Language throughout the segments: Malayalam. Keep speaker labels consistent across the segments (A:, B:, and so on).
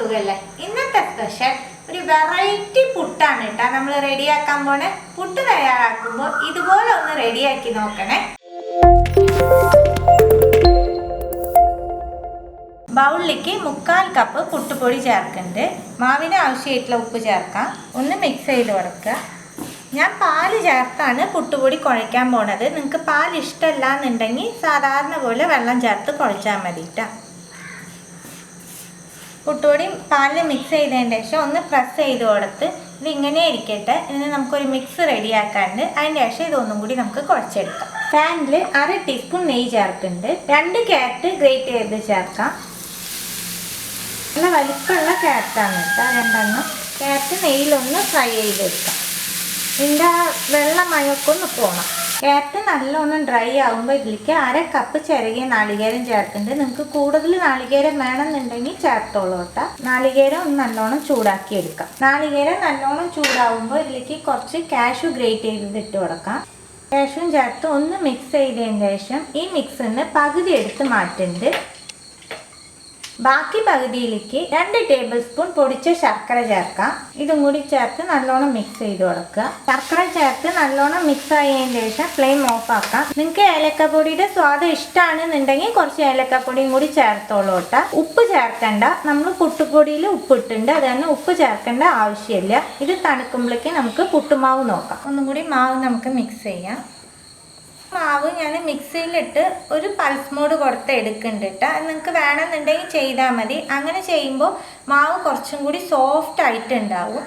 A: സുഖല്ലേ? ഇന്നത്തെ സ്പെഷ്യൽ ഒരു വെറൈറ്റി പുട്ടാണ് കേട്ടോ നമ്മൾ റെഡിയാക്കാൻ പോണേ. പുട്ട് തയ്യാറാക്കുമ്പോൾ ഇതുപോലെ ഒന്ന് റെഡിയാക്കി നോക്കണേ. ബൗളിലേക്ക് 1/4 കപ്പ് പുട്ടുപൊടി ചേർക്കുന്നുണ്ട്. മാവിന് ആവശ്യമായിട്ടുള്ള ഉപ്പ് ചേർക്കാം. ഒന്ന് മിക്സ് ചെയ്ത് കൊടുക്കുക. ഞാൻ പാല് ചേർത്താണ് പുട്ടുപൊടി കുഴയ്ക്കാൻ പോണത്. നിങ്ങൾക്ക് പാൽ ഇഷ്ടമല്ല എന്നുണ്ടെങ്കിൽ സാധാരണ പോലെ വെള്ളം ചേർത്ത് കുഴച്ചാൽ മതി കേട്ടോ. പുട്ടുപൊടി പാലിൽ മിക്സ് ചെയ്തതിന് ശേഷം ഒന്ന് പ്രസ് ചെയ്ത് കൊടുത്ത് ഇതിങ്ങനെ ഇരിക്കട്ടെ. ഇതിന് നമുക്കൊരു മിക്സ് റെഡിയാക്കാണ്ട് അതിന് ശേഷം ഇതൊന്നും കൂടി നമുക്ക് കുഴച്ചെടുക്കാം. പാനിൽ 1/2 ടീസ്പൂൺ നെയ്യ് ചേർക്കുന്നുണ്ട്. 2 ക്യാരറ്റ് ഗ്രേറ്റ് ചെയ്ത് ചേർക്കാം. നല്ല വലിപ്പമുള്ള ക്യാരറ്റാണ് കേട്ടോ. 2 എണ്ണം ക്യാരറ്റ് നെയ്യിലൊന്ന് ഫ്രൈ ചെയ്തെടുക്കാം. ഇതിൻ്റെ വെള്ളമയമൊക്കെ ഒന്ന് പോകണം. ക്യാരറ്റ് നല്ലോണം ഡ്രൈ ആകുമ്പോൾ ഇതിലേക്ക് 1/2 കപ്പ് ചിരകിയ നാളികേരം ചേർക്കുന്നുണ്ട്. നിങ്ങൾക്ക് കൂടുതൽ നാളികേരം വേണമെന്നുണ്ടെങ്കിൽ ചേർത്തോളൂ കേട്ടോ. നാളികേരം ഒന്ന് നല്ലോണം ചൂടാക്കി എടുക്കാം. നാളികേരം നല്ലോണം ചൂടാകുമ്പോൾ ഇതിലേക്ക് കുറച്ച് കാഷ്യൂ ഗ്രേറ്റ് ചെയ്ത് ഇട്ട് കൊടുക്കാം. കാഷ്യൂം ചേർത്ത് ഒന്ന് മിക്സ് ചെയ്തതിന് ശേഷം ഈ മിക്സിന് പകുതി എടുത്ത് മാറ്റുന്നുണ്ട്. ബാക്കി പകുതിയിലേക്ക് 2 ടേബിൾ സ്പൂൺ പൊടിച്ച ശർക്കര ചേർക്കാം. ഇതും കൂടി ചേർത്ത് നല്ലോണം മിക്സ് ചെയ്ത് കൊടുക്കുക. ശർക്കര ചേർത്ത് നല്ലോണം മിക്സ് ആയതിന് ശേഷം ഫ്ലെയിം ഓഫ് ആക്കാം. നിങ്ങൾക്ക് ഏലക്കപ്പൊടിയുടെ സ്വാദ് ഇഷ്ടമാണെന്നുണ്ടെങ്കിൽ കുറച്ച് ഏലക്കപ്പൊടിയും കൂടി ചേർത്തോളൂ കേട്ടോ. ഉപ്പ് ചേർക്കണ്ട, നമ്മൾ പുട്ടുപൊടിയിൽ ഉപ്പിട്ടുണ്ട്, അത് തന്നെ ഉപ്പ് ചേർക്കേണ്ട ആവശ്യമില്ല. ഇത് തണുക്കുമ്പോഴേക്ക് നമുക്ക് പുട്ടുമാവ് നോക്കാം. ഒന്നും കൂടി മാവ് നമുക്ക് മിക്സ് ചെയ്യാം. മാവ് ഞാൻ മിക്സിയിലിട്ട് ഒരു പൾസ് മോഡ് കൊടുത്ത് എടുക്കുന്നുണ്ട് കേട്ടോ. നിങ്ങൾക്ക് വേണമെന്നുണ്ടെങ്കിൽ ചെയ്താൽ മതി. അങ്ങനെ ചെയ്യുമ്പോൾ മാവ് കുറച്ചും കൂടി സോഫ്റ്റ് ആയിട്ടുണ്ടാവും.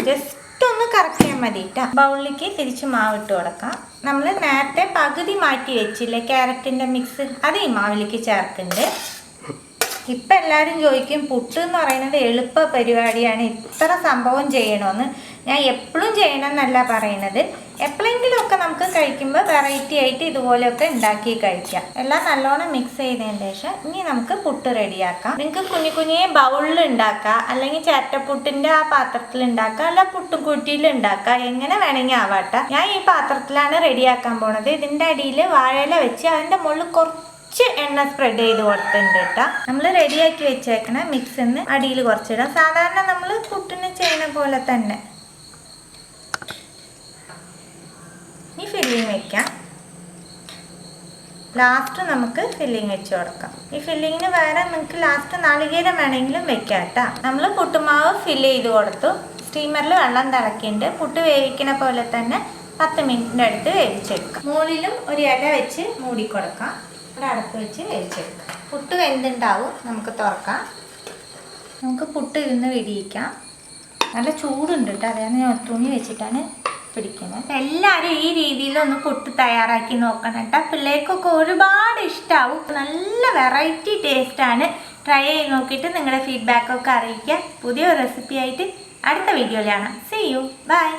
A: ജസ്റ്റ് ഒന്ന് കറക്കിയാൽ മതി കേട്ടോ. ബൗളിലേക്ക് തിരിച്ച് മാവ് ഇട്ട് കൊടുക്കാം. നമ്മൾ നേരത്തെ പകുതി മാറ്റി വെച്ചില്ലേ ക്യാരറ്റിൻ്റെ മിക്സ്, അത് ഈ മാവിലേക്ക് ചേർക്കുന്നുണ്ട്. ഇപ്പം എല്ലാവരും ചോദിക്കും പുട്ട് എന്ന് പറയുന്നത് എളുപ്പ പരിപാടിയാണ്, ഇത്ര സംഭവം ചെയ്യണമെന്ന്. ഞാൻ എപ്പോഴും ചെയ്യണമെന്നല്ല പറയുന്നത്. എപ്പോഴെങ്കിലുമൊക്കെ നമുക്ക് കഴിക്കുമ്പോൾ വെറൈറ്റി ആയിട്ട് ഇതുപോലെയൊക്കെ ഉണ്ടാക്കി കഴിക്കാം. എല്ലാം നല്ലോണം മിക്സ് ചെയ്തതിന് ശേഷം ഇനി നമുക്ക് പുട്ട് റെഡിയാക്കാം. നിങ്ങൾക്ക് കുഞ്ഞിയെ ബൗളിൽ ഉണ്ടാക്കാം, അല്ലെങ്കിൽ ചേറ്റപ്പുട്ടിൻ്റെ ആ പാത്രത്തിൽ ഉണ്ടാക്കാം, അല്ല പുട്ടുകുറ്റിയിൽ ഉണ്ടാക്കാം. എങ്ങനെ വേണമെങ്കിൽ ആവാട്ടെ. ഞാൻ ഈ പാത്രത്തിലാണ് റെഡിയാക്കാൻ പോണത്. ഇതിൻ്റെ അടിയിൽ വാഴയില വെച്ച് അതിൻ്റെ മുകളിൽ കുറച്ച് എണ്ണ സ്പ്രെഡ് ചെയ്ത് കൊടുത്തിട്ടുണ്ട് കേട്ടോ. നമ്മൾ റെഡിയാക്കി വെച്ചേക്കണ മിക്സിന്ന് അടിയിൽ കുറച്ചിടാം. സാധാരണ നമ്മൾ പുട്ടിന് ചെയ്യുന്ന പോലെ തന്നെ. ഈ ഫില്ലിങ് വെക്കാം. ലാസ്റ്റ് നമുക്ക് ഫില്ലിങ് വെച്ച് കൊടുക്കാം. ഈ ഫില്ലിങ്ങിന് വേറെ നിങ്ങൾക്ക് ലാസ്റ്റ് നാളികേരം വേണമെങ്കിലും വെക്കാം കേട്ടോ. നമ്മൾ പുട്ടുമാവ് ഫില്ല് ചെയ്ത് കൊടുത്തു. സ്റ്റീമറിൽ വെള്ളം തിളക്കിയിട്ട് പുട്ട് വേവിക്കുന്ന പോലെ തന്നെ 10 മിനിറ്റിൻ്റെ അടുത്ത് വേവിച്ചെടുക്കാം. മുകളിലും ഒരു ഇല വെച്ച് മൂടി കൊടുക്കാം. ഇവിടെ അടപ്പ് വെച്ച് വേവിച്ചെടുക്കാം. പുട്ട് വെന്തുണ്ടാവും. നമുക്ക് തുറക്കാം. നമുക്ക് പുട്ട് ഇരുന്ന് വിടിയിക്കാം. നല്ല ചൂടുണ്ട് കേട്ടോ. അതാണ് ഞാൻ തുണി വെച്ചിട്ടാണ് പിടിക്കുന്നത്. എല്ലാവരും ഈ രീതിയിലൊന്ന് പുട്ട് തയ്യാറാക്കി നോക്കണം കേട്ടോ. പിള്ളേർക്കൊക്കെ ഒരുപാട് ഇഷ്ടമാവും. നല്ല വെറൈറ്റി ടേസ്റ്റാണ്. ട്രൈ ചെയ്ത് നോക്കിയിട്ട് നിങ്ങളുടെ ഫീഡ്ബാക്കൊക്കെ അറിയിക്കുക. പുതിയൊരു റെസിപ്പി ആയിട്ട് അടുത്ത വീഡിയോയിലാണ്. See you. ബൈ.